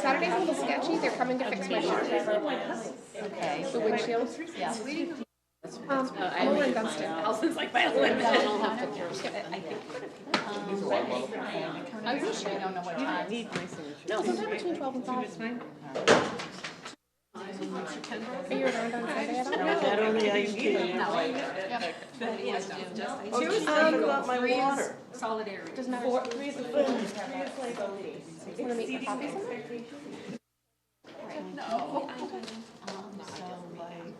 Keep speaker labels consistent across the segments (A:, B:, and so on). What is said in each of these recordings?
A: Saturday's a little sketchy. They're coming to fix my shirt.
B: Okay.
A: The windshield.
B: Yeah.
A: I'm over in Dunstan.
B: Allison's like my limit.
A: I'll have to.
B: I wish I don't know what time.
A: No, sometime between 12 and 5. Are you around on Sunday at all?
C: That only I can. About my water.
B: Solidarity.
A: Doesn't matter.
C: Want to make a
A: copy somewhere?
B: No.
C: So like.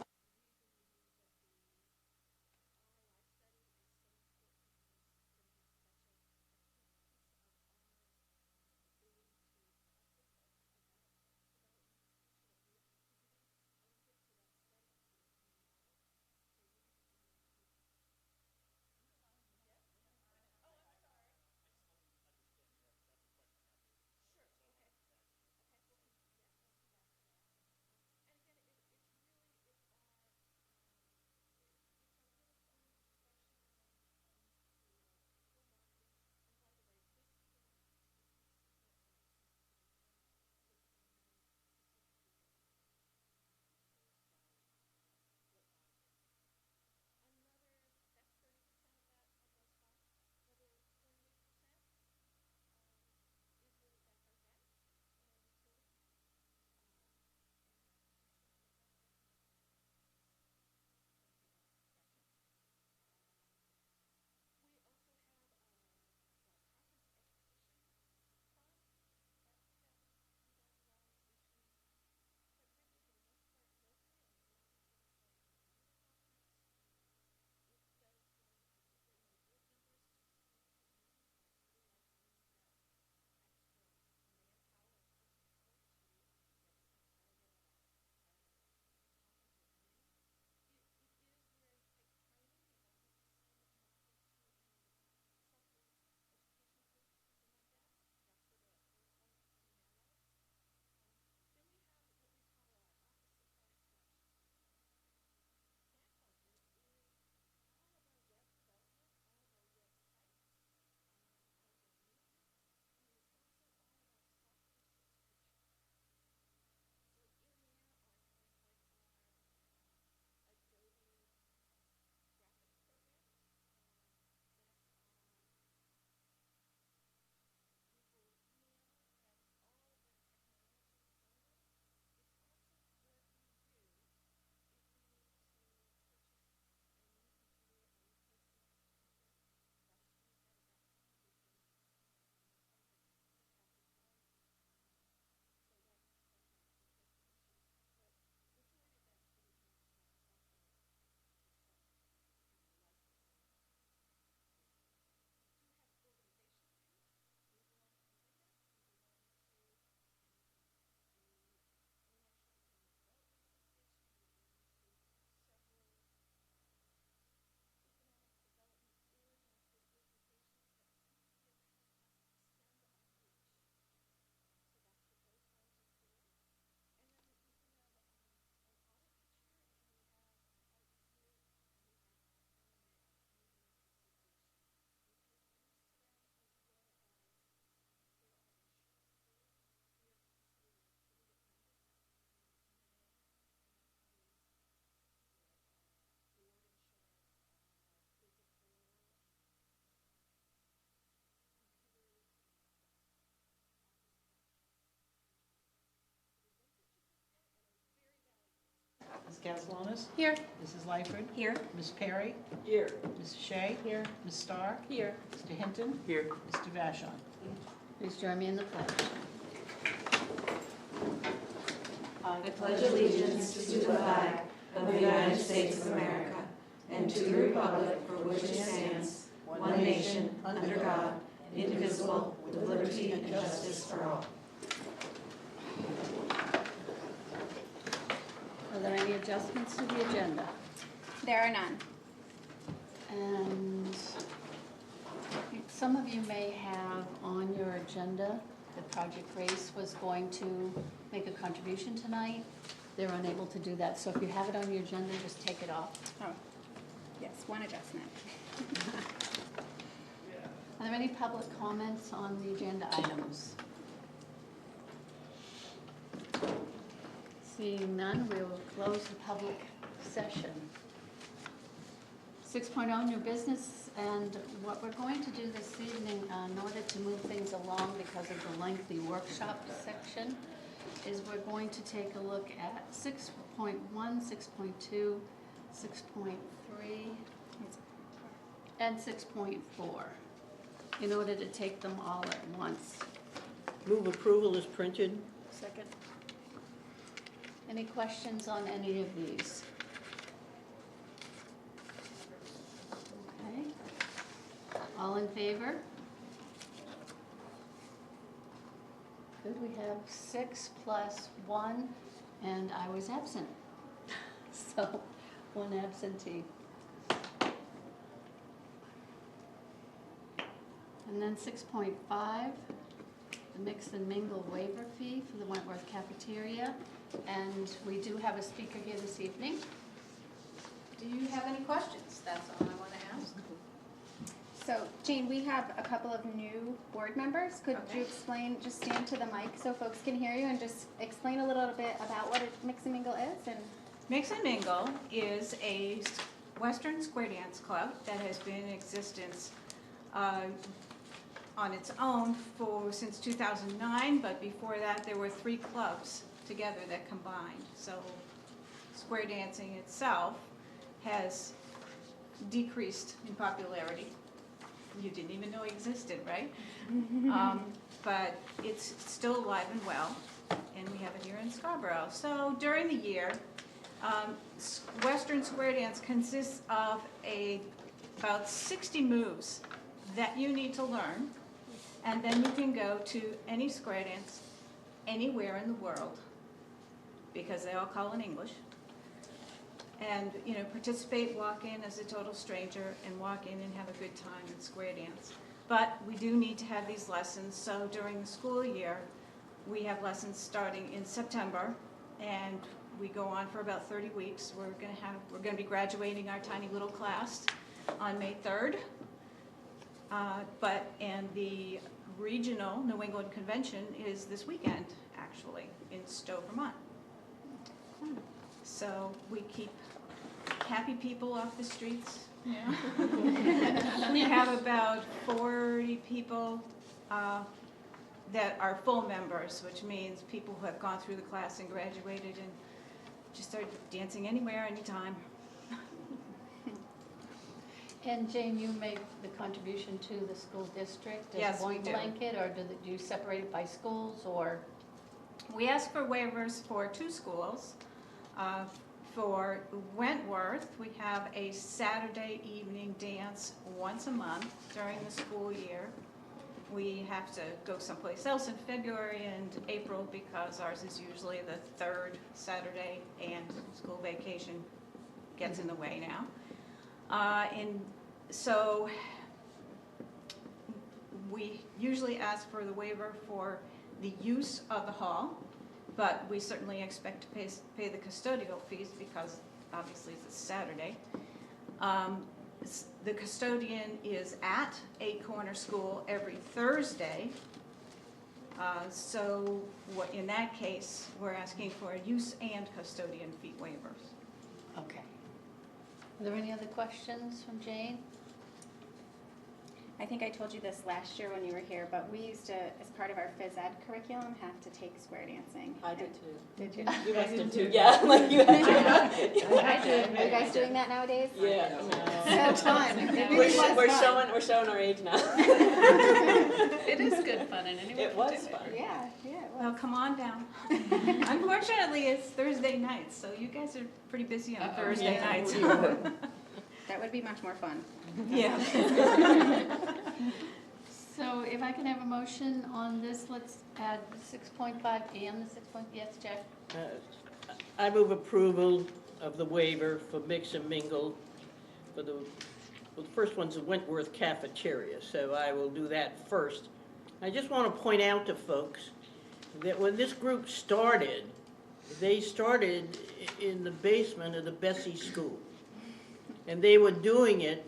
C: Ms. Gaslonis?
A: Here.
C: Mrs. Lyford?
B: Here.
C: Ms. Perry?
D: Here.
C: Mrs. Shea?
A: Here.
C: Ms. Starr?
A: Here.
C: Mr. Hinton?
D: Here.
C: Mr. Vashon?
B: Please join me in the pledge.
E: I pledge allegiance to the flag of the United States of America and to the republic for which it stands, one nation, under God, indivisible, with liberty and justice for all.
B: Are there any adjustments to the agenda?
A: There are none.
B: And Some of you may have on your agenda that Project Grace was going to make a contribution tonight. They're unable to do that, so if you have it on your agenda, just take it off.
A: Oh, yes, one adjustment.
B: Are there any public comments on the agenda items? Seeing none, we will close the public session. 6.0 new business, and what we're going to do this evening in order to move things along because of the lengthy workshop section is we're going to take a look at 6.1, 6.2, 6.3, and 6.4 in order to take them all at once.
D: Move approval is printed.
B: Second. Any questions on any of these? Okay. All in favor? Good, we have 6 plus 1, and I was absent. So, 1 absentee. And then 6.5, the mix and mingle waiver fee for the Wentworth cafeteria. And we do have a speaker here this evening.
C: Do you have any questions? That's all I want to ask.
A: So, Jane, we have a couple of new board members. Could
C: Okay.
A: you explain, just stand to the mic so folks can hear you and just explain a little bit about what a mix and mingle is? And
F: Mix and Mingle is a Western square dance club that has been in existence on its own since 2009, but before that there were 3 clubs together that combined. So square dancing itself has decreased in popularity. You didn't even know it existed, right? But it's still alive and well, and we have it here in Scarborough. So during the year, Western square dance consists of about 60 moves that you need to learn, and then you can go to any square dance anywhere in the world, because they all call in English, and participate, walk in as a total stranger, and walk in and have a good time in square dance. But we do need to have these lessons, so during the school year, we have lessons starting in September, and we go on for about 30 weeks. We're going to be graduating our tiny little class on May 3rd. And the regional New England convention is this weekend, actually, in Stowe, Vermont. So we keep happy people off the streets. Yeah. We have about 40 people that are full members, which means people who have gone through the class and graduated and just start dancing anywhere, anytime.
B: And Jane, you make the contribution to the school district
F: Yes,
B: as one
F: we do.
B: blanket, or do you separate it by schools, or?
F: We ask for waivers for 2 schools. For Wentworth, we have a Saturday evening dance once a month during the school year. We have to go someplace else in February and April because ours is usually the 3rd Saturday, and school vacation gets in the way now. And so we usually ask for the waiver for the use of the hall, but we certainly expect to pay the custodial fees because obviously it's a Saturday. The custodian is at Eight Corner School every Thursday. So in that case, we're asking for a use and custodian fee waivers.
B: Okay. Are there any other questions from Jane?
A: I think I told you this last year when you were here, but we used to, as part of our phys ed curriculum, have to take square dancing.
E: I did too.
A: Did you?
E: You must have too, yeah, like you had to.
A: I did. Are you guys doing that nowadays?
E: Yeah.
A: So fun. It really was fun.
E: We're showing our age now.
B: It is good fun, and anyone
E: It
B: can
E: was
B: do it.
E: fun.
A: Yeah, it was.
F: Well, come on down. Unfortunately, it's Thursday nights, so you guys are pretty busy on Thursday
E: Yeah.
F: nights.
A: That would be much more fun.
F: Yeah.
B: So if I can have a motion on this, let's add 6.5 and the 6. Yes, Jack?
D: I move approval of the waiver for mix and mingle for the well, the first one's the Wentworth Cafeteria, so I will do that first. I just want to point out to folks that when this group started, they started in the basement of the Bessie School. And they were doing it,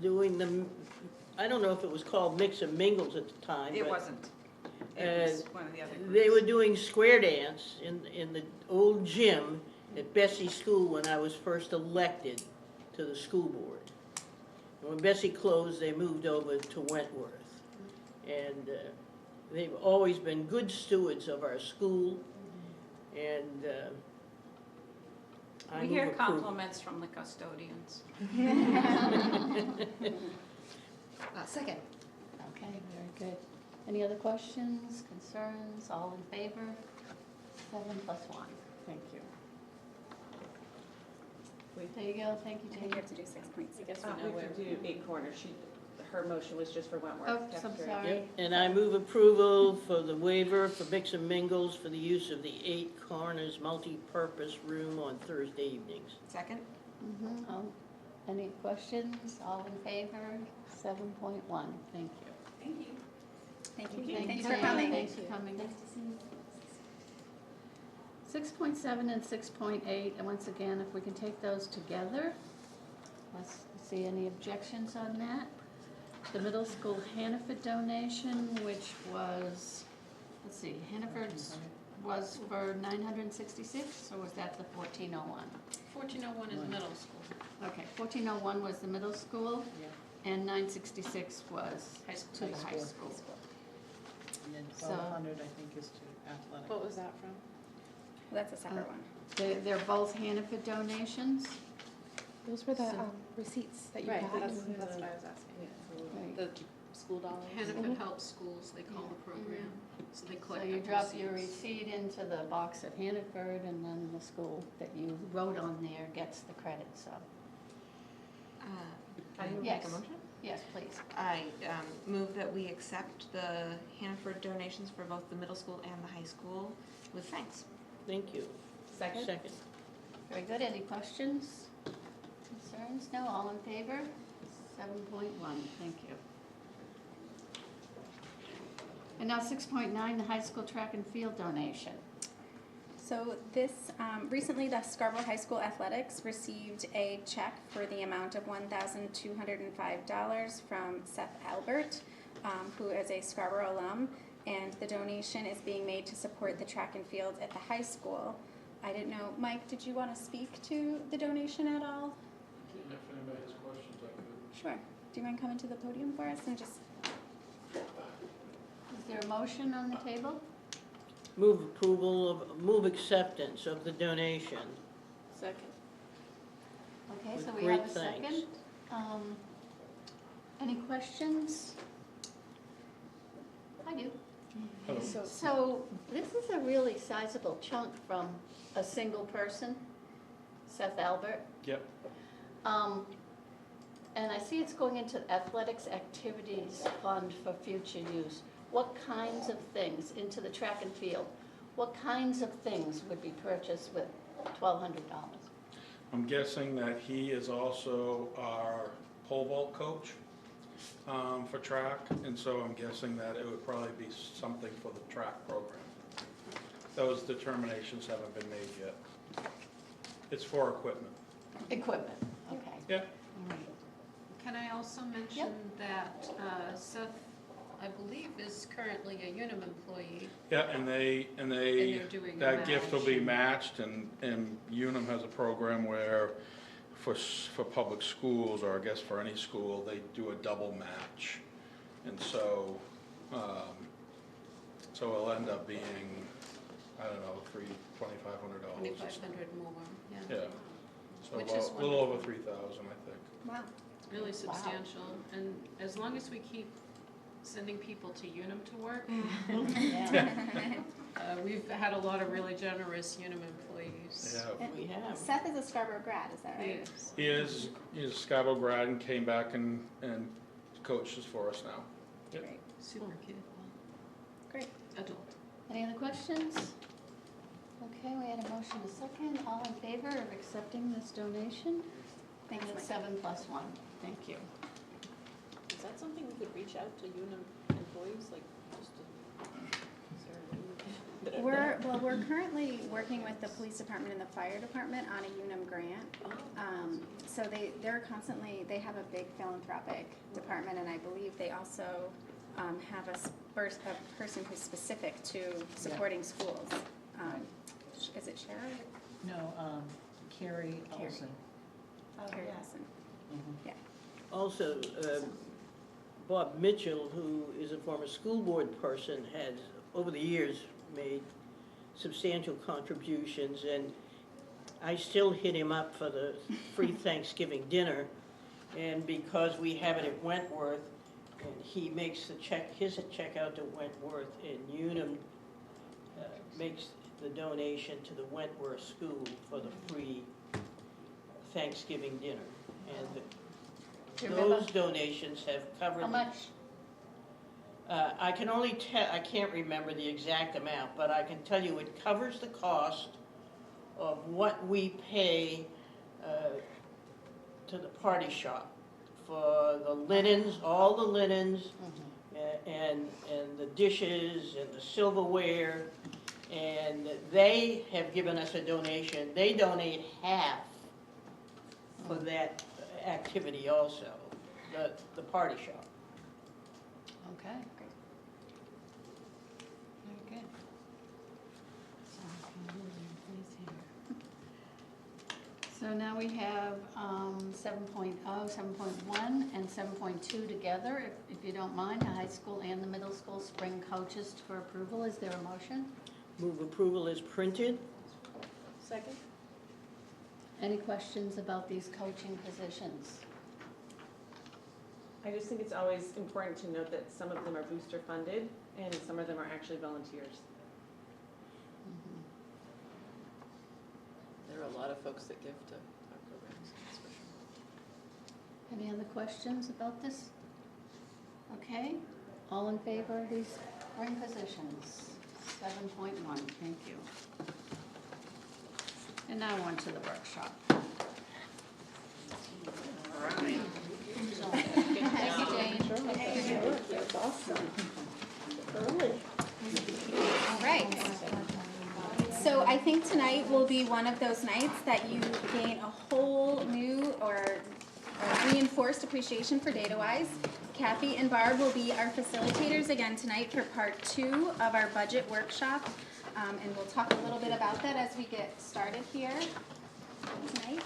D: doing the, I don't know if it was called Mix and Mingles at the time.
F: It
D: but,
F: wasn't. It was one of the other groups.
D: They were doing square dance in the old gym at Bessie School when I was first elected to the school board. And when Bessie closed, they moved over to Wentworth. And they've always been good stewards of our school, and I
F: We
D: move
F: hear
D: approval.
F: compliments from the custodians.
C: Second.
B: Okay, very good. Any other questions, concerns, all in favor? 7 plus 1, thank you. There you go, thank you,
A: I think you
B: Jane.
A: have to do 6.6.
G: I guess we know where to do Eight Corners. Her motion was just for Wentworth.
B: Oops, I'm
G: Cafeteria.
B: sorry.
D: Yep, and I move approval for the waiver for Mix and Mingles for the use of the 8 Corners multi-purpose room on Thursday evenings.
C: Second?
B: Any questions, all in favor? 7.1, thank you.
A: Thank you.
B: Thank
A: Thanks
B: you,
A: for
B: Jane.
A: coming.
B: Thanks for coming. Nice to see you. 6.7 and 6.8, and once again, if we can take those together. Let's see any objections on that. The middle school Hannaford donation, which was, let's see, Hannaford's was for 966, or was that the 1401?
H: 1401 is middle school.
B: Okay, 1401 was the middle school,
H: Yeah.
B: and 966 was
H: High
B: to
H: school.
B: the high school.
H: And then
B: So-
H: 1200, I think, is to athletic.
G: What was that from?
A: Well, that's a separate one.
B: They're both Hannaford donations.
I: Those were the
B: So-
I: receipts that you
G: Right,
I: got.
G: that's what I was asking.
B: Right.
G: The school dollars?
H: Hannaford Helps Schools, they call the program, so they
B: So
H: collect
B: you
H: the
B: drop your
H: receipts.
B: receipt into the box at Hannaford, and then the school that you wrote on there gets the credit, so.
E: I move
B: Yes.
E: make a motion?
B: Yes, please.
E: I move that we accept the Hannaford donations for both the middle school and the high school with thanks.
D: Thank you.
C: Second?
D: Second.
B: Very good. Any questions, concerns? No, all in favor? 7.1, thank you. And now 6.9, the high school track and field donation.
A: So this, recently the Scarborough High School Athletics received a check for the amount of $1,205 from Seth Albert, who is a Scarborough alum, and the donation is being made to support the track and field at the high school. I didn't know, Mike, did you want to speak to the donation at all?
J: If anybody has questions, I could.
A: Sure. Do you mind coming to the podium for us and just,
B: Is there a motion on the table?
D: Move acceptance of the donation.
G: Second.
B: Okay,
D: With
B: so we
D: great
B: have a
D: thanks.
B: second. Any questions? I do. So this is a really sizable chunk from a single person, Seth Albert.
J: Yep.
B: And I see it's going into athletics activities fund for future use. What kinds of things, into the track and field, what kinds of things would be purchased with $1,200?
J: I'm guessing that he is also our pole vault coach for track, and so I'm guessing that it would probably be something for the track program. Those determinations haven't been made yet. It's for equipment.
B: Equipment, okay.
J: Yeah.
B: All right.
H: Can I also mention that Seth, I believe, is currently a Unum employee,
J: Yeah, and
H: they're doing a
J: that gift will be
H: match.
J: matched, and Unum has a program where for public schools, or I guess for any school, they do a double match. And so, so it'll end up being, I don't know, $2,500.
H: $2,500 more, yeah.
J: Yeah, so
H: Which is
J: about a little over
H: wonderful.
J: 3,000, I think.
A: wow.
H: Really substantial, and as long as we keep sending people to Unum to work, we've had a lot of really generous Unum employees.
J: Yeah.
D: We have.
A: Seth is a Scarborough grad, is that right?
H: Yes.
J: He's a Scarborough grad and came back and coaches for us now. Yep.
A: Great.
H: Super kid.
A: Great.
H: Adult.
B: Any other questions? Okay, we had a motion, a second. All in favor of accepting this donation?
A: Thanks,
B: And it's
A: Mike.
B: 7 plus 1, thank you.
G: Is that something we could reach out to Unum employees, like, just to, is there a way we can-
A: We're currently working with the police department and the fire department on a Unum grant. So they're constantly, they have a big philanthropic department, and I believe they also have a person who's specific to supporting schools. Is it Cheryl?
K: No, Carrie
A: Carrie.
K: Olson.
A: Carrie Wilson. Yeah.
D: Also, Bob Mitchell, who is a former school board person, has, over the years, made substantial contributions, and I still hit him up for the free Thanksgiving dinner, and because we have it at Wentworth, and he makes the check, his check out to Wentworth, and Unum makes the donation to the Wentworth School for the free Thanksgiving dinner. And
B: Do you remember
D: those donations have covered.
B: how much?
D: I can only tell, I can't remember the exact amount, but I can tell you it covers the cost of what we pay to the party shop for the linens, all the linens, and the dishes and the silverware. And they have given us a donation. They donate half for that activity also, the party shop.
B: Okay. Very good. So now we have 7.0, 7.1, and 7.2 together. If you don't mind, the high school and the middle school spring coaches for approval. Is there a motion?
D: Move approval is printed.
G: Second?
B: Any questions about these coaching positions?
G: I just think it's always important to note that some of them are booster funded and some of them are actually volunteers.
C: There are a lot of folks that give to our programs, that's for sure.
B: Any other questions about this? Okay, all in favor of these spring positions? 7.1, thank you. And now on to the workshop. Thank you, Jane.
I: That's awesome.
A: All right. So I think tonight will be one of those nights that you gain a whole new or a reinforced appreciation for DataWise. Kathy and Barb will be our facilitators again tonight for part 2 of our budget workshop. And we'll talk a little bit about that as we get started here tonight.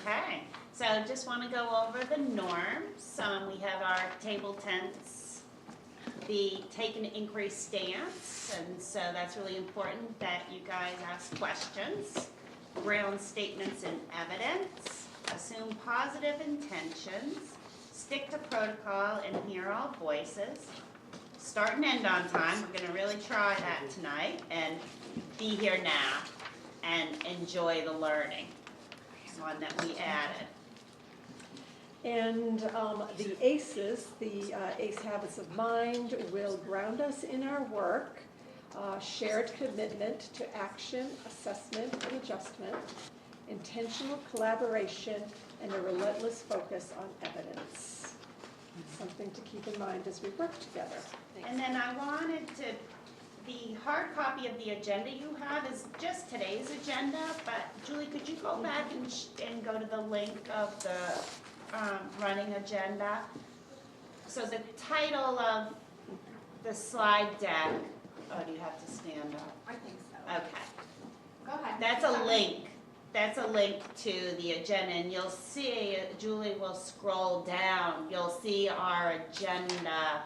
L: Okay, so just want to go over the norms. We have our table tents, the take an inquiry stance, and so that's really important that you guys ask questions. Ground statements and evidence, assume positive intentions, stick to protocol and hear all voices, start and end on time. We're going to really try that tonight, and be here now and enjoy the learning. One that we added.
M: And the ACEs, the ACE Habits of Mind, will ground us in our work, shared commitment to action, assessment, and adjustment, intentional collaboration, and a relentless focus on evidence. Something to keep in mind as we work together.
L: And then I wanted to, the hard copy of the agenda you have is just today's agenda, but Julie, could you go back and go to the link of the running agenda? So the title of the slide deck, oh, do you have to stand up?
C: I think so.
L: Okay.
C: Go ahead.
L: That's a link. That's a link to the agenda, and you'll see, Julie will scroll down, you'll see our agenda.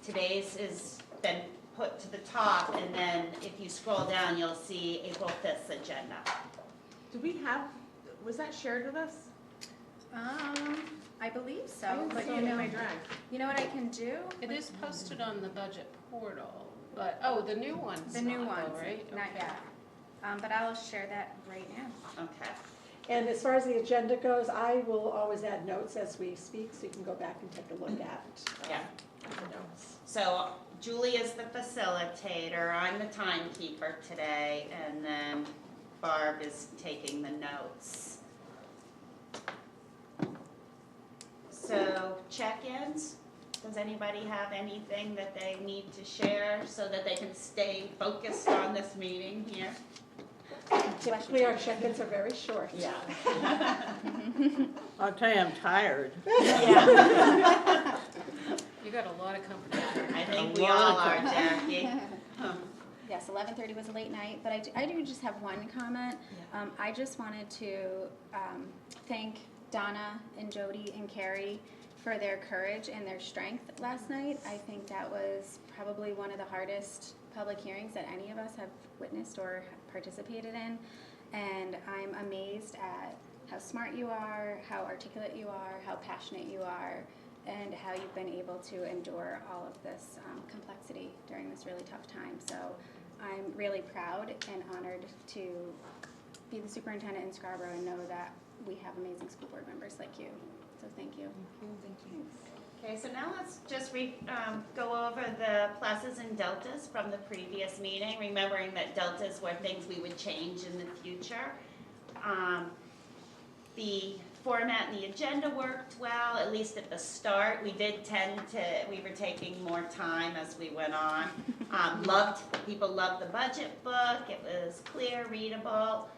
L: Today's has been put to the top, and then if you scroll down, you'll see April 5th's agenda.
G: Do we have, was that shared with us?
A: I believe
G: I
A: so,
G: didn't
A: but
G: see it in my drive.
A: you know what I can do?
H: It is posted on the budget portal, but, the new one's
A: The new
H: not,
A: ones,
H: though, right?
A: not
H: Okay.
A: yet. But I'll share that right now.
L: Okay.
M: And as far as the agenda goes, I will always add notes as we speak, so you can go back and take a look at
L: Yeah.
M: the notes.
L: So Julie is the facilitator, I'm the timekeeper today, and then Barb is taking the notes. So check-ins, does anybody have anything that they need to share so that they can stay focused on this meeting here?
M: Typically, our check-ins are very short.
L: Yeah.
D: I'll tell you, I'm tired.
L: Yeah,
H: You got a lot of company.
L: I think
D: A
L: we
D: lot
L: all
D: of
L: are, Jackie.
A: Yes, 11:30 was a late night, but I do just have one comment. I just wanted to thank Donna and Jody and Carrie for their courage and their strength last night. I think that was probably one of the hardest public hearings that any of us have witnessed or participated in. And I'm amazed at how smart you are, how articulate you are, how passionate you are, and how you've been able to endure all of this complexity during this really tough time. So I'm really proud and honored to be the superintendent in Scarborough and know that we have amazing school board members like you. So thank you.
B: Thank you.
L: Okay, so now let's just go over the pluses and deltas from the previous meeting, remembering that deltas were things we would change in the future. The format and the agenda worked well, at least at the start. We were taking more time as we went on. People loved the budget book. It was clear, readable.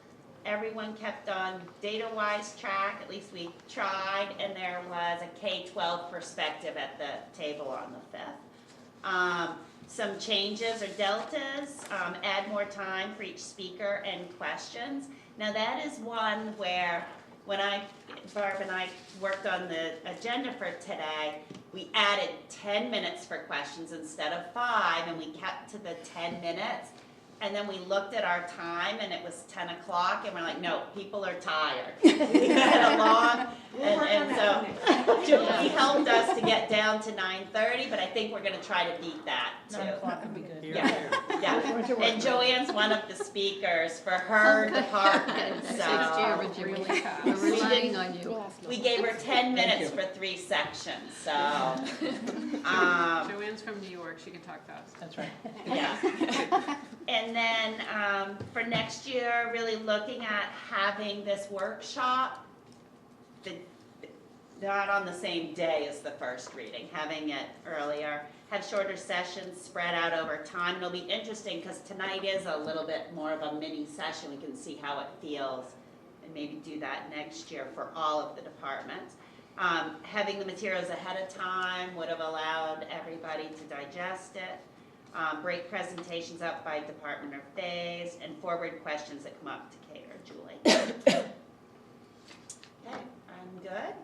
L: Everyone kept on data-wise track, at least we tried, and there was a K-12 perspective at the table on the 5th. Some changes or deltas, add more time for each speaker and questions. Now that is one where when Barb and I worked on the agenda for today, we added 10 minutes for questions instead of 5, and we kept to the 10 minutes. And then we looked at our time and it was 10 o'clock and we're like, no, people are tired. We get along. And so Julie helped us to get down to 9:30, but I think we're gonna try to beat that too.
K: 9 o'clock would be good.
L: Yeah. And Joanne's one of the speakers for her department, so
H: We're relying on you.
L: we gave her 10 minutes for 3 sections, so.
H: Joanne's from New York, she can talk fast.
K: That's right.
L: Yeah. And then for next year, really looking at having this workshop, not on the same day as the first reading, having it earlier, have shorter sessions spread out over time. It'll be interesting because tonight is a little bit more of a mini session. We can see how it feels and maybe do that next year for all of the departments. Having the materials ahead of time would have allowed everybody to digest it. Break presentations up by department or phase, and forward questions that come up to Kate or Julie. Okay, I'm good.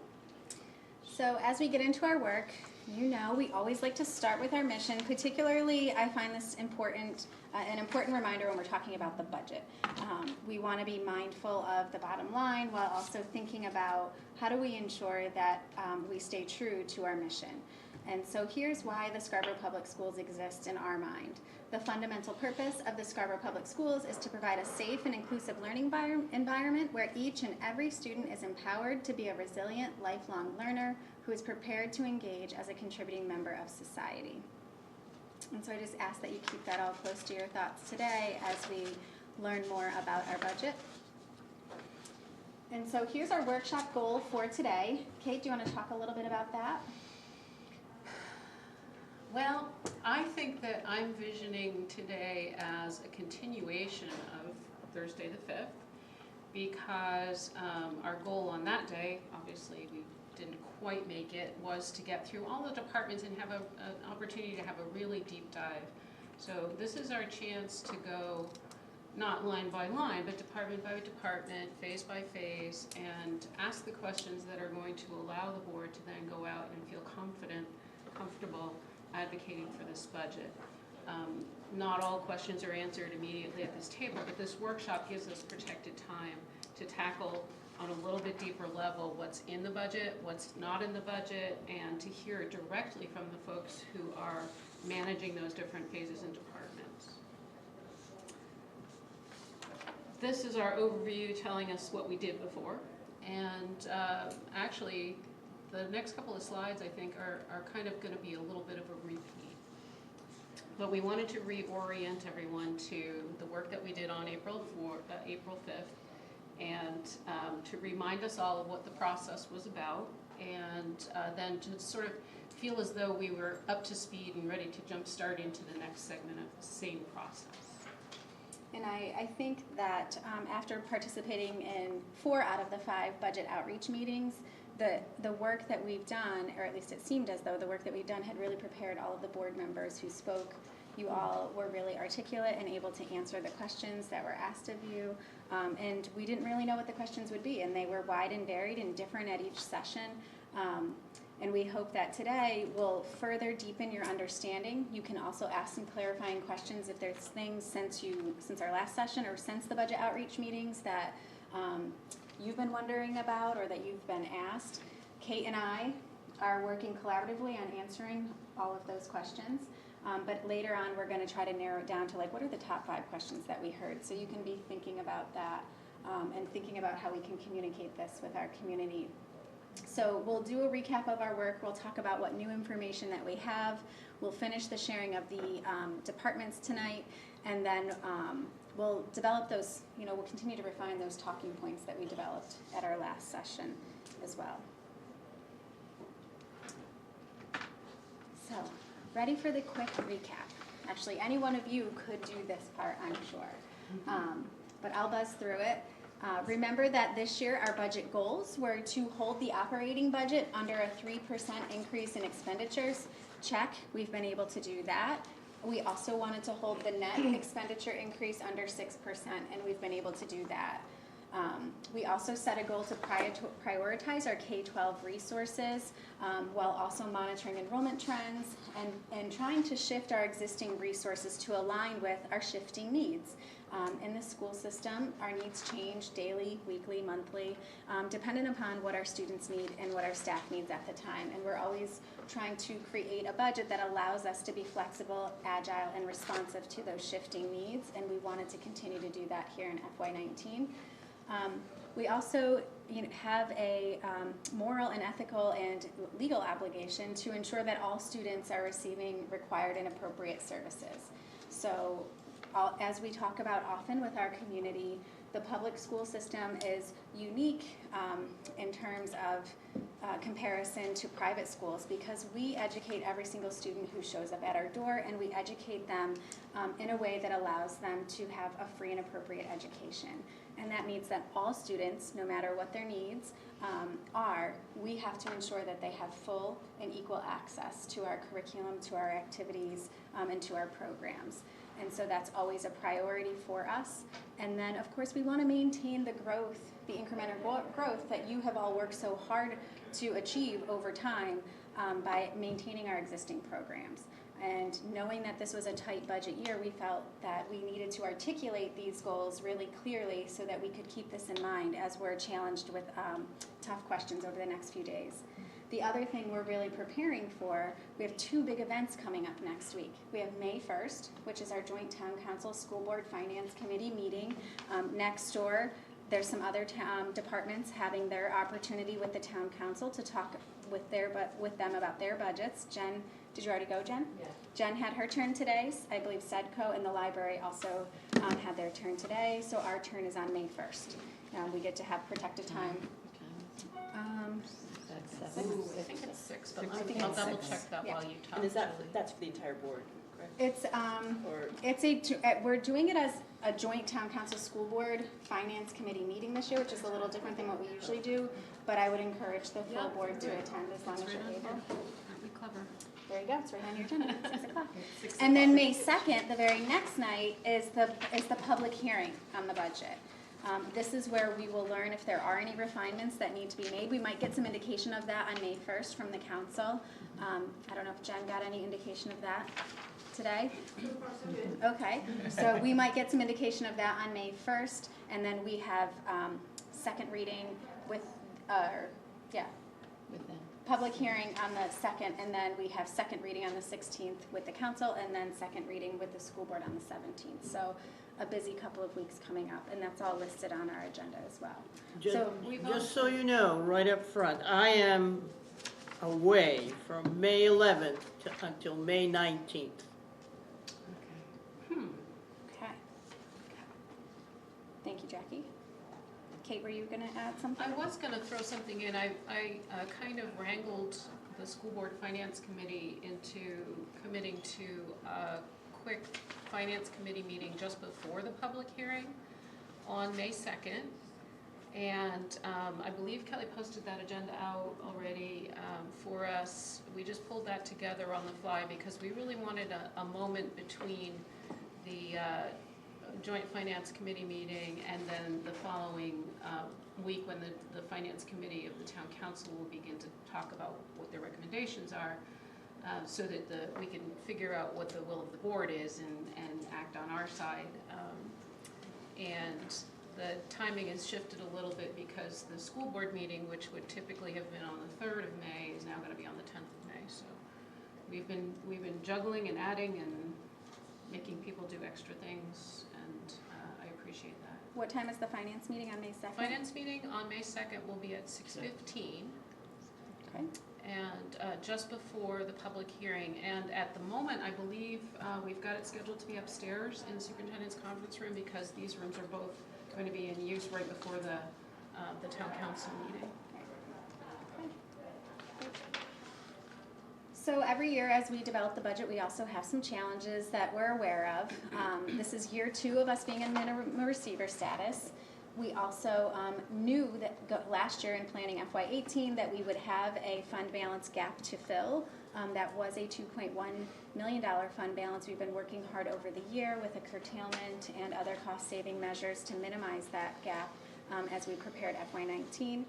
A: So as we get into our work, you know we always like to start with our mission. Particularly, I find this important, an important reminder when we're talking about the budget. We want to be mindful of the bottom line while also thinking about how do we ensure that we stay true to our mission. And so here's why the Scarborough Public Schools exist in our mind. The fundamental purpose of the Scarborough Public Schools is to provide a safe and inclusive learning environment where each and every student is empowered to be a resilient, lifelong learner who is prepared to engage as a contributing member of society. And so I just ask that you keep that all close to your thoughts today as we learn more about our budget. And so here's our workshop goal for today. Kate, do you want to talk a little bit about that?
H: Well, I think that I'm visioning today as a continuation of Thursday the 5th, because our goal on that day, obviously we didn't quite make it, was to get through all the departments and have an opportunity to have a really deep dive. So this is our chance to go not line by line, but department by department, phase by phase, and ask the questions that are going to allow the board to then go out and feel comfortable advocating for this budget. Not all questions are answered immediately at this table, but this workshop gives us protected time to tackle on a little bit deeper level what's in the budget, what's not in the budget, and to hear directly from the folks who are managing those different phases and departments. This is our overview telling us what we did before, and actually the next couple of slides I think are kind of going to be a little bit of a repeat. But we wanted to reorient everyone to the work that we did on April 5th, and to remind us all of what the process was about, and then to sort of feel as though we were up to speed and ready to jump start into the next segment of the same process.
A: And I think that after participating in 4 out of the 5 budget outreach meetings, the work that we've done, or at least it seemed as though the work that we've done had really prepared all of the board members who spoke. You all were really articulate and able to answer the questions that were asked of you. And we didn't really know what the questions would be, and they were wide and varied and different at each session. And we hope that today will further deepen your understanding. You can also ask some clarifying questions if there's things since our last session or since the budget outreach meetings that you've been wondering about or that you've been asked. Kate and I are working collaboratively on answering all of those questions. But later on, we're going to try to narrow it down to like, what are the top 5 questions that we heard? So you can be thinking about that and thinking about how we can communicate this with our community. So we'll do a recap of our work. We'll talk about what new information that we have. We'll finish the sharing of the departments tonight, and then we'll develop those, we'll continue to refine those talking points that we developed at our last session as well. So, ready for the quick recap. Actually, any one of you could do this part, I'm sure. But I'll buzz through it. Remember that this year our budget goals were to hold the operating budget under a 3% increase in expenditures. Check, we've been able to do that. We also wanted to hold the net expenditure increase under 6%, and we've been able to do that. We also set a goal to prioritize our K-12 resources while also monitoring enrollment trends and trying to shift our existing resources to align with our shifting needs. In the school system, our needs change daily, weekly, monthly, dependent upon what our students need and what our staff needs at the time. And we're always trying to create a budget that allows us to be flexible, agile, and responsive to those shifting needs, and we wanted to continue to do that here in FY19. We also have a moral and ethical and legal obligation to ensure that all students are receiving required and appropriate services. So as we talk about often with our community, the public school system is unique in terms of comparison to private schools because we educate every single student who shows up at our door, and we educate them in a way that allows them to have a free and appropriate education. And that means that all students, no matter what their needs are, we have to ensure that they have full and equal access to our curriculum, to our activities, and to our programs. And so that's always a priority for us. And then, of course, we want to maintain the growth, the incremental growth that you have all worked so hard to achieve over time by maintaining our existing programs. And knowing that this was a tight budget year, we felt that we needed to articulate these goals really clearly so that we could keep this in mind as we're challenged with tough questions over the next few days. The other thing we're really preparing for, we have 2 big events coming up next week. We have May 1st, which is our Joint Town Council School Board Finance Committee meeting. Next door, there's some other departments having their opportunity with the Town Council to talk with them about their budgets. Jen, did you already go, Jen?
E: Yeah.
A: Jen had her turn today. I believe Sedco and the library also had their turn today. So our turn is on May 1st. We get to have protected time.
H: Ooh, I think it's 6, but
A: I think
H: I'll
A: it's
H: double
A: 6.
H: check that
A: Yeah.
H: while you talk.
C: And is that's for the entire board, correct?
A: We're doing it as a joint town council school board finance committee meeting this year, which is a little different than what we usually do, but I would encourage the full board to attend as long as you're able.
H: Aren't we clever?
A: There you go, it's right on your agenda, 6 o'clock. And then May 2nd, the very next night, is the public hearing on the budget. This is where we will learn if there are any refinements that need to be made. We might get some indication of that on May 1st from the council. I don't know if Jen got any indication of that today? Okay, so we might get some indication of that on May 1st, and then we have second reading with public hearing on the 2nd, and then we have second reading on the 16th with the council, and then second reading with the school board on the 17th. So a busy couple of weeks coming up, and that's all listed on our agenda as well.
D: Just so you know, right up front, I am away from May 11th until May 19th.
A: Jackie. Kate, were you gonna add something?
H: I was gonna throw something in. I kind of wrangled the school board finance committee into committing to a quick finance committee meeting just before the public hearing on May 2nd. And I believe Kelly posted that agenda out already for us. We just pulled that together on the fly because we really wanted a moment between the joint finance committee meeting and then the following week when the finance committee of the town council will begin to talk about what their recommendations are, so that we can figure out what the will of the board is and act on our side. And the timing has shifted a little bit because the school board meeting, which would typically have been on the 3rd of May, is now going to be on the 10th of May. So we've been juggling and adding and making people do extra things, and I appreciate that.
A: What time is the finance meeting on May 2nd?
H: Finance meeting on May 2nd will be at 6:15.
A: Okay.
H: And just before the public hearing. And at the moment, I believe we've got it scheduled to be upstairs in the superintendent's conference room because these rooms are both going to be in use right before the town council meeting.
A: So every year as we develop the budget, we also have some challenges that we're aware of. This is year 2 of us being in minimum receiver status. We also knew that last year in planning FY18 that we would have a fund balance gap to fill. That was a $2.1 million fund balance. We've been working hard over the year with a curtailment and other cost-saving measures to minimize that gap as we prepared FY19.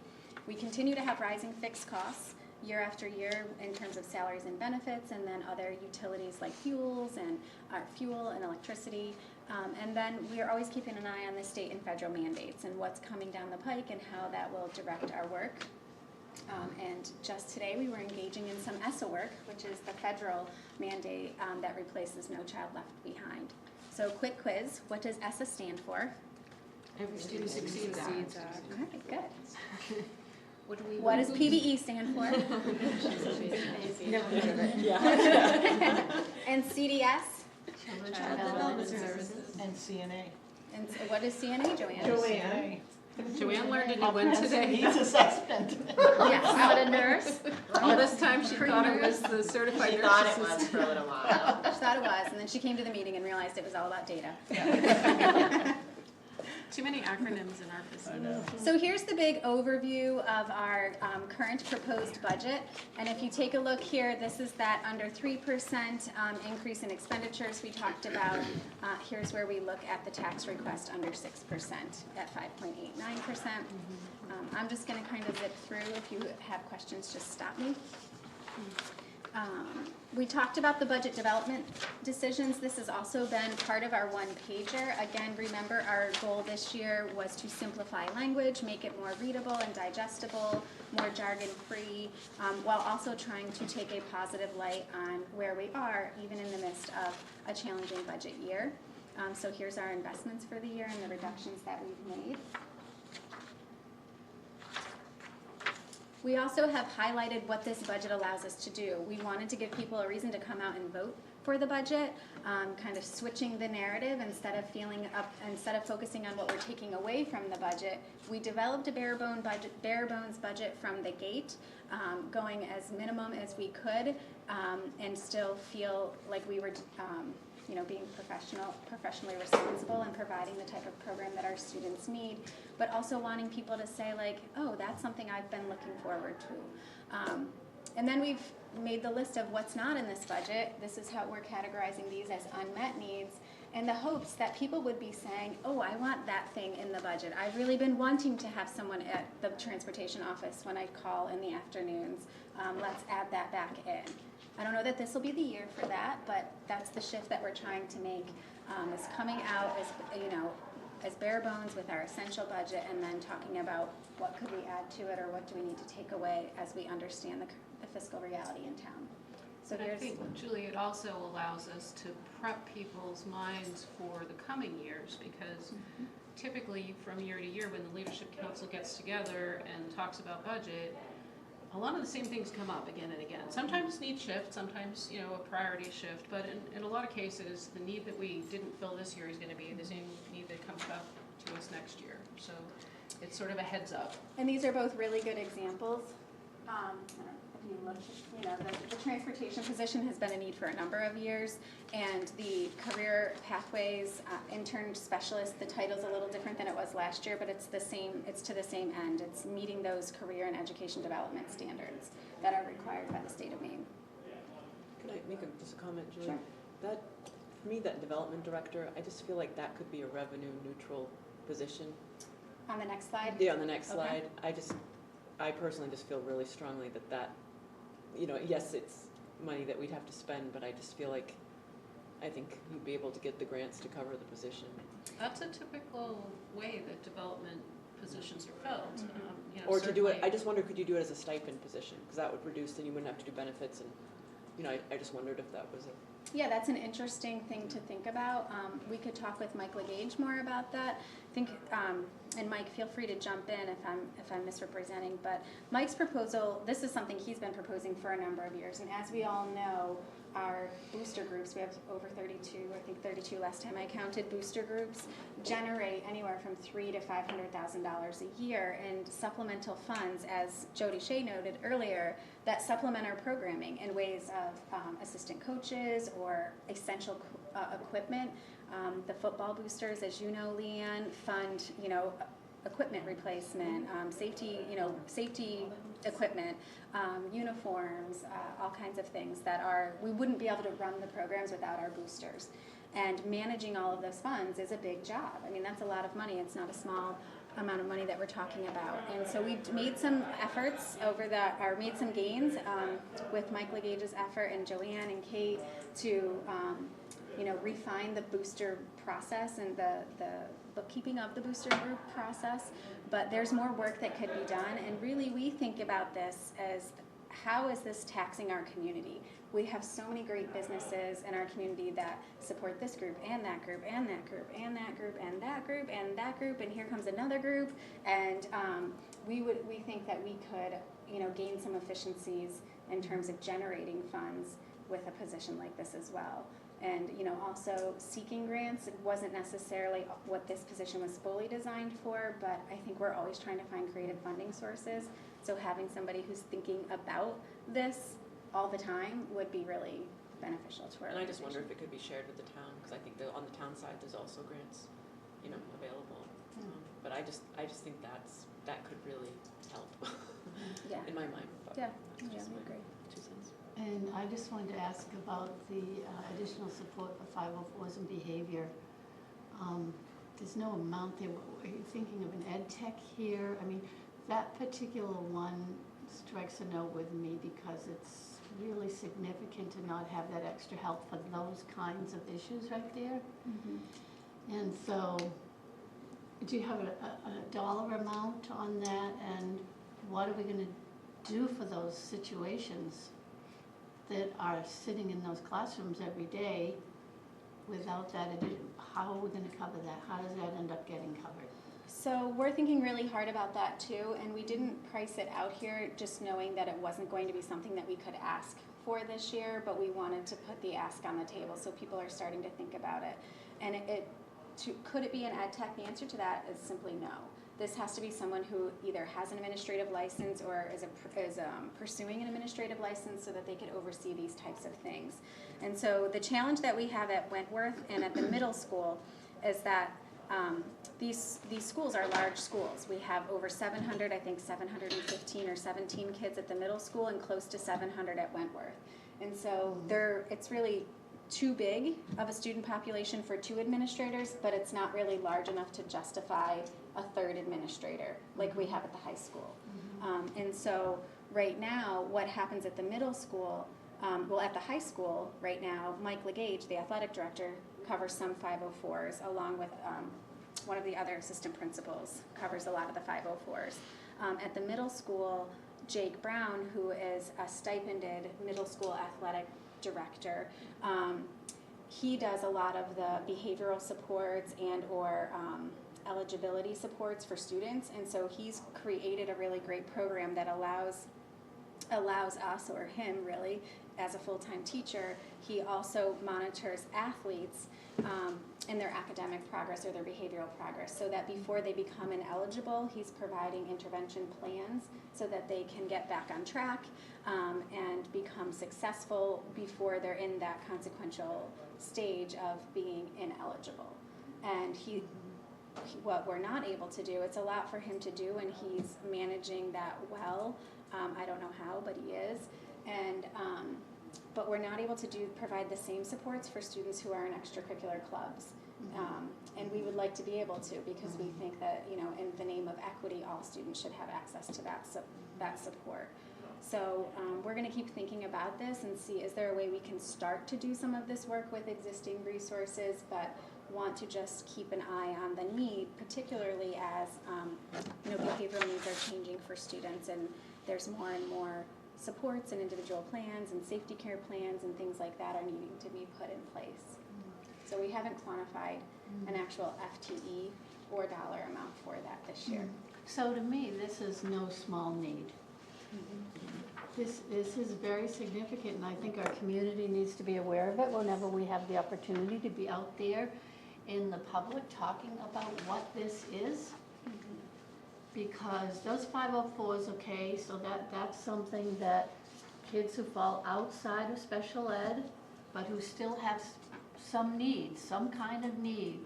A: We continue to have rising fixed costs year after year in terms of salaries and benefits, and then other utilities like fuel and electricity. And then we are always keeping an eye on the state and federal mandates and what's coming down the pike and how that will direct our work. And just today we were engaging in some ESSA work, which is the federal mandate that replaces No Child Left Behind. So quick quiz, what does ESSA stand for?
G: Every student succeeds.
A: All right, good.
H: What
A: What does PBE stand for?
G: Never heard of it.
A: And CDS?
B: Child Development Services.
K: And CNA.
A: And so what is CNA, Joanne?
K: Joanne.
H: Joanne learned a new one today.
K: Needs assessment.
A: Yes.
B: Not a nurse?
H: All this time she thought it was the certified
L: She
H: nurse
L: thought it
H: assistant.
L: was for a little while.
A: She thought it was, and then she came to the meeting and realized it was all about data.
H: Too many acronyms in our business.
A: So here's the big overview of our current proposed budget. And if you take a look here, this is that under 3% increase in expenditures we talked about. Here's where we look at the tax request under 6% at 5.89%. I'm just going to kind of zip through. If you have questions, just stop me. We talked about the budget development decisions. This has also been part of our one-pager. Again, remember our goal this year was to simplify language, make it more readable and digestible, more jargon-free, while also trying to take a positive light on where we are, even in the midst of a challenging budget year. So here's our investments for the year and the reductions that we've made. We also have highlighted what this budget allows us to do. We wanted to give people a reason to come out and vote for the budget, kind of switching the narrative instead of focusing on what we're taking away from the budget. We developed a bare bones budget from the gate, going as minimum as we could, and still feel like we were being professionally responsible and providing the type of program that our students need, but also wanting people to say like, oh, that's something I've been looking forward to. And then we've made the list of what's not in this budget. This is how we're categorizing these as unmet needs, in the hopes that people would be saying, oh, I want that thing in the budget. I've really been wanting to have someone at the transportation office when I call in the afternoons. Let's add that back in. I don't know that this will be the year for that, but that's the shift that we're trying to make, is coming out as bare bones with our essential budget, and then talking about what could we add to it or what do we need to take away as we understand the fiscal reality in town. So
H: I think, Julie, it also allows us to prep people's minds for the coming years, because typically from year to year when the Leadership Council gets together and talks about budget, a lot of the same things come up again and again. Sometimes needs shift, sometimes a priority shift, but in a lot of cases, the need that we didn't fill this year is going to be the same need that comes up to us next year. So it's sort of a heads up.
A: And these are both really good examples. If you look, you know, the transportation position has been a need for a number of years, and the career pathways intern specialist, the title's a little different than it was last year, but it's the same. It's to the same end. It's meeting those career and education development standards that are required by the state of Maine.
C: Can I make just a comment, Julie?
A: Sure.
C: That, for me, that development director, I just feel like that could be a revenue neutral position.
A: On the next slide.
C: Yeah, on the next
A: Okay.
C: slide, I personally just feel really strongly that, you know, yes, it's money that we'd have to spend, but I just feel like, I think you'd be able to get the grants to cover the position.
H: That's a typical way that development positions are filled. You know,
C: Or to do it,
H: certainly-
C: I just wonder, could you do it as a stipend position? Because that would reduce, then you wouldn't have to do benefits, and, you know, I just wondered if that was a.
A: Yeah, that's an interesting thing to think about. We could talk with Mike Legage more about that. I think, and Mike, feel free to jump in if I'm misrepresenting, but Mike's proposal, this is something he's been proposing for a number of years, and as we all know, our booster groups, we have over 32, I think 32 last time I counted, booster groups, generate anywhere from $300,000 to $500,000 a year in supplemental funds, as Jody Shea noted earlier, that supplement our programming in ways of assistant coaches or essential equipment. The football boosters, as you know, Leanne, fund, you know, equipment replacement, safety equipment, uniforms, all kinds of things that are, we wouldn't be able to run the programs without our boosters. And managing all of those funds is a big job. I mean, that's a lot of money. It's not a small amount of money that we're talking about. And so we've made some efforts over that, or made some gains with Mike Legage's effort and Joanne and Kate to, you know, refine the booster process and the bookkeeping of the booster group process. But there's more work that could be done. And really we think about this as, how is this taxing our community? We have so many great businesses in our community that support this group and that group and that group and that group and that group and that group, and here comes another group. And we think that we could, you know, gain some efficiencies in terms of generating funds with a position like this as well. And, you know, also seeking grants wasn't necessarily what this position was fully designed for, but I think we're always trying to find creative funding sources. So having somebody who's thinking about this all the time would be really beneficial to our
C: And I just wonder
A: organization.
C: if it could be shared with the town, because I think that on the town side, there's also grants, you know, available. But I just think that could really help
A: Yeah.
C: in my mind. But
A: Yeah,
C: that's
A: yeah,
C: just
A: we
C: my
A: agree.
C: 2 cents.
B: And I just wanted to ask about the additional support for 504s and behavior. There's no amount there. Are you thinking of an ed tech here? I mean, that particular one strikes a note with me because it's really significant to not have that extra help for those kinds of issues right there.
A: Mm-hmm.
B: And so, do you have a dollar amount on that, and what are we gonna do for those situations that are sitting in those classrooms every day without that how are we gonna cover that? How does that end up getting covered?
A: So we're thinking really hard about that too, and we didn't price it out here just knowing that it wasn't going to be something that we could ask for this year, but we wanted to put the ask on the table so people are starting to think about it. And could it be an ed tech? The answer to that is simply no. This has to be someone who either has an administrative license or is pursuing an administrative license so that they could oversee these types of things. And so the challenge that we have at Wentworth and at the middle school is that these schools are large schools. We have over 700, I think 715 or 17 kids at the middle school and close to 700 at Wentworth. And so it's really too big of a student population for 2 administrators, but it's not really large enough to justify a 3rd administrator like we have at the high school. And so right now, what happens at the middle school, at the high school right now, Mike Legage, the athletic director, covers some 504s along with one of the other assistant principals covers a lot of the 504s. At the middle school, Jake Brown, who is a stipended middle school athletic director, he does a lot of the behavioral supports and or eligibility supports for students, and so he's created a really great program that allows allows us, or him really, as a full-time teacher, he also monitors athletes in their academic progress or their behavioral progress, so that before they become ineligible, he's providing intervention plans so that they can get back on track and become successful before they're in that consequential stage of being ineligible. And what we're not able to do, it's a lot for him to do, and he's managing that well. I don't know how, but he is. And but we're not able to provide the same supports for students who are in extracurricular clubs. And we would like to be able to, because we think that, you know, in the name of equity, all students should have access to that support. So we're going to keep thinking about this and see, is there a way we can start to do some of this work with existing resources, but want to just keep an eye on the need, particularly as you know, behavioral needs are changing for students, and there's more and more supports and individual plans and safety care plans and things like that are needing to be put in place. So we haven't quantified an actual FTE or dollar amount for that this year.
B: So to me, this is no small need. This is very significant, and I think our community needs to be aware of it whenever we have the opportunity to be out there in the public talking about what this is. Because those 504s, okay, so that's something that kids who fall outside of special ed, but who still have some need, some kind of need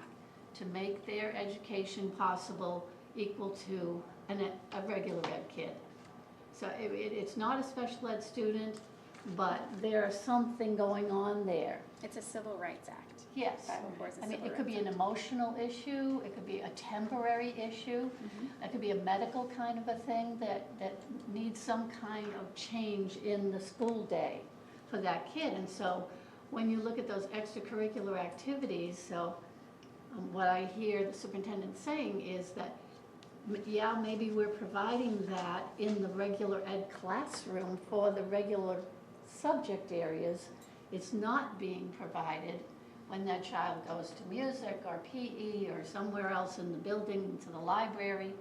B: to make their education possible equal to a regular ed kid. So it's not a special ed student, but there's something going on there.
A: It's a Civil Rights Act.
B: Yes.
A: 504 is a
B: I mean,
A: Civil
B: it could be
A: Rights
B: an emotional issue, it could be a temporary issue, it could be a medical kind of a thing that needs some kind of change in the school day for that kid. And so when you look at those extracurricular activities, so what I hear the superintendent saying is that, yeah, maybe we're providing that in the regular ed classroom for the regular subject areas. It's not being provided when that child goes to music or PE or somewhere else in the building, to the library.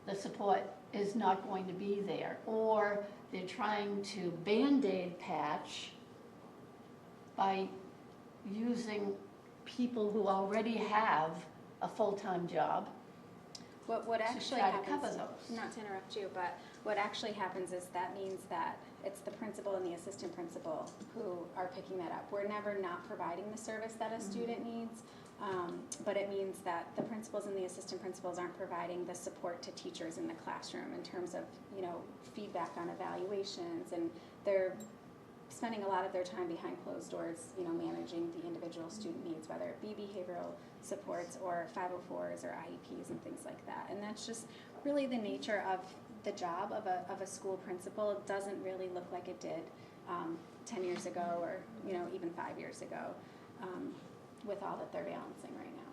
B: The support is not going to be there. Or they're trying to Band-Aid patch by using people who already have a full-time job.
A: What actually
B: try to
A: happens,
B: cover those.
A: not to interrupt you, but what actually happens is that means that it's the principal and the assistant principal who are picking that up. We're never not providing the service that a student needs, but it means that the principals and the assistant principals aren't providing the support to teachers in the classroom in terms of, you know, feedback on evaluations, and they're spending a lot of their time behind closed doors, you know, managing the individual student needs, whether it be behavioral supports or 504s or IEPs and things like that. And that's just really the nature of the job of a school principal. It doesn't really look like it did 10 years ago, or, you know, even 5 years ago, with all that they're balancing right now.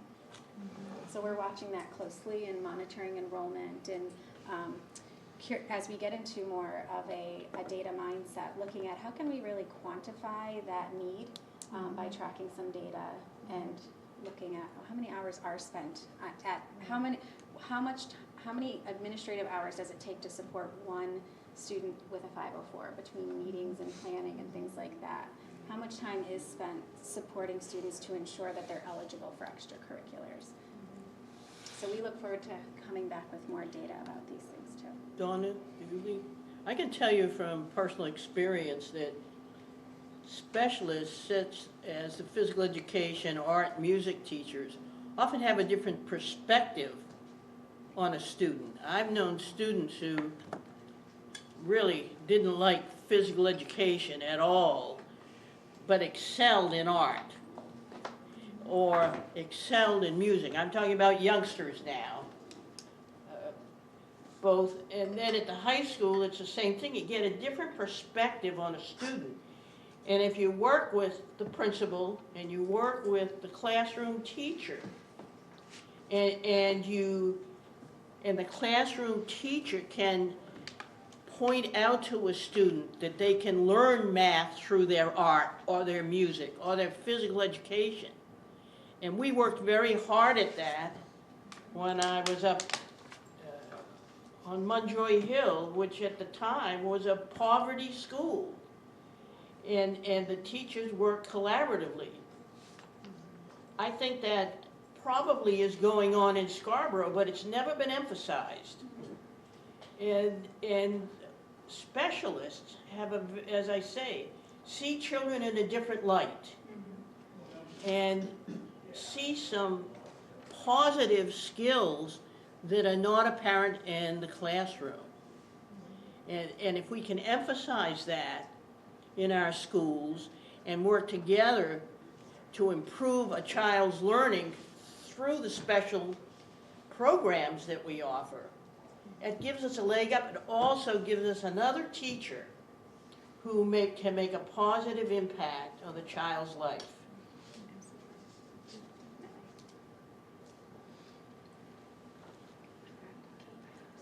A: So we're watching that closely and monitoring enrollment, and as we get into more of a data mindset, looking at how can we really quantify that need by tracking some data and looking at how many hours are spent at how many administrative hours does it take to support one student with a 504 between meetings and planning and things like that. How much time is spent supporting students to ensure that they're eligible for extracurriculars? So we look forward to coming back with more data about these things too.
D: Donna, I can tell you from personal experience that specialists, such as the physical education, art, music teachers, often have a different perspective on a student. I've known students who really didn't like physical education at all, but excelled in art or excelled in music. I'm talking about youngsters now. Both, and then at the high school, it's the same thing. You get a different perspective on a student. And if you work with the principal and you work with the classroom teacher, and the classroom teacher can point out to a student that they can learn math through their art or their music or their physical education. And we worked very hard at that when I was up on Munjoy Hill, which at the time was a poverty school. And the teachers worked collaboratively. I think that probably is going on in Scarborough, but it's never been emphasized. And specialists have, as I say, see children in a different light and see some positive skills that are not apparent in the classroom. And if we can emphasize that in our schools and work together to improve a child's learning through the special programs that we offer, it gives us a leg up. It also gives us another teacher who can make a positive impact on the child's life.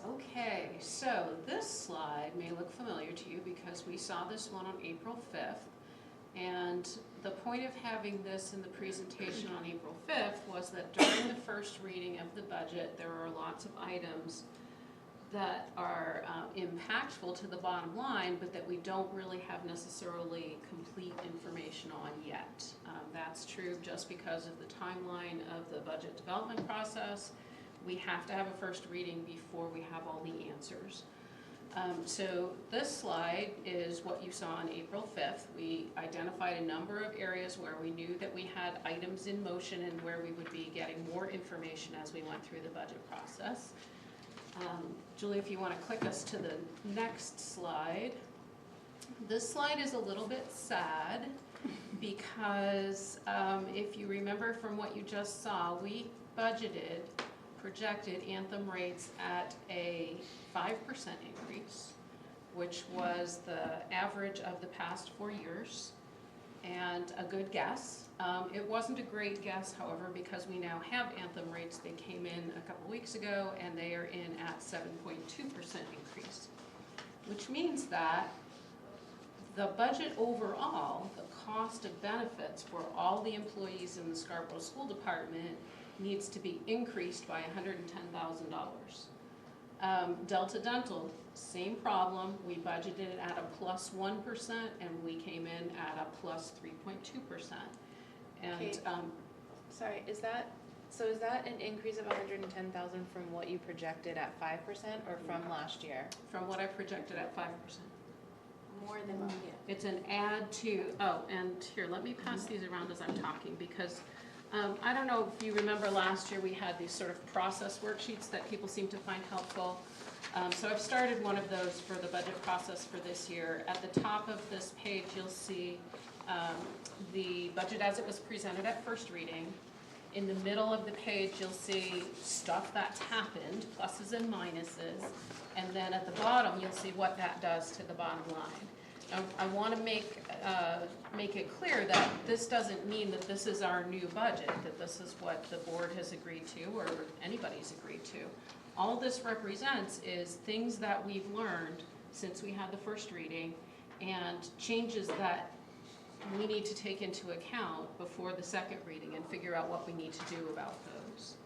H: Okay, so this slide may look familiar to you because we saw this one on April 5th. And the point of having this in the presentation on April 5th was that during the first reading of the budget, there are lots of items that are impactful to the bottom line, but that we don't really have necessarily complete information on yet. That's true just because of the timeline of the budget development process. We have to have a first reading before we have all the answers. So this slide is what you saw on April 5th. We identified a number of areas where we knew that we had items in motion and where we would be getting more information as we went through the budget process. Julie, if you want to click us to the next slide. This slide is a little bit sad because if you remember from what you just saw, we projected Anthem rates at a 5% increase, which was the average of the past 4 years, and a good guess. It wasn't a great guess, however, because we now have Anthem rates. They came in a couple weeks ago, and they are in at 7.2% increase, which means that the budget overall, the cost of benefits for all the employees in the Scarborough School Department needs to be increased by $110,000. Delta Dental, same problem. We budgeted at a +1% and we came in at a +3.2%. And
I: Kate, sorry, is that an increase of 110,000 from what you projected at 5% or from last year?
H: from what I projected at 5%.
I: More than
H: It's an add to, oh, and here, let me pass these around as I'm talking because I don't know if you remember last year we had these sort of process worksheets that people seem to find helpful. So I've started one of those for the budget process for this year. At the top of this page, you'll see the budget as it was presented at first reading. In the middle of the page, you'll see stuff that's happened, pluses and minuses. And then at the bottom, you'll see what that does to the bottom line. I want to make it clear that this doesn't mean that this is our new budget, that this is what the board has agreed to or anybody's agreed to. All this represents is things that we've learned since we had the first reading and changes that we need to take into account before the second reading and figure out what we need to do about those.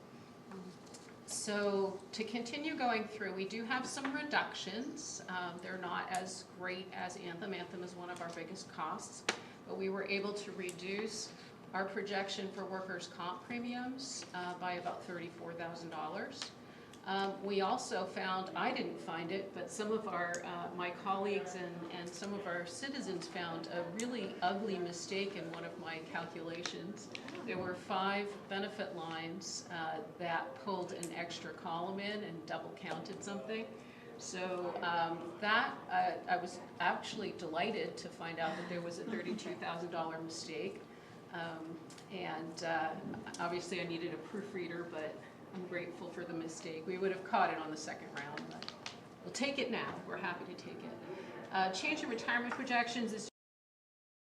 H: So to continue going through, we do have some reductions. They're not as great as Anthem. Anthem is one of our biggest costs, but we were able to reduce our projection for workers' comp premiums by about $34,000. We also found, I didn't find it, but some of our, my colleagues and some of our citizens found a really ugly mistake in one of my calculations. There were 5 benefit lines that pulled an extra column in and double counted something. So I was actually delighted to find out that there was a $32,000 mistake. Obviously I needed a proofreader, but I'm grateful for the mistake. We would have caught it on the second round, but we'll take it now. We're happy to take it. Change in retirement projections is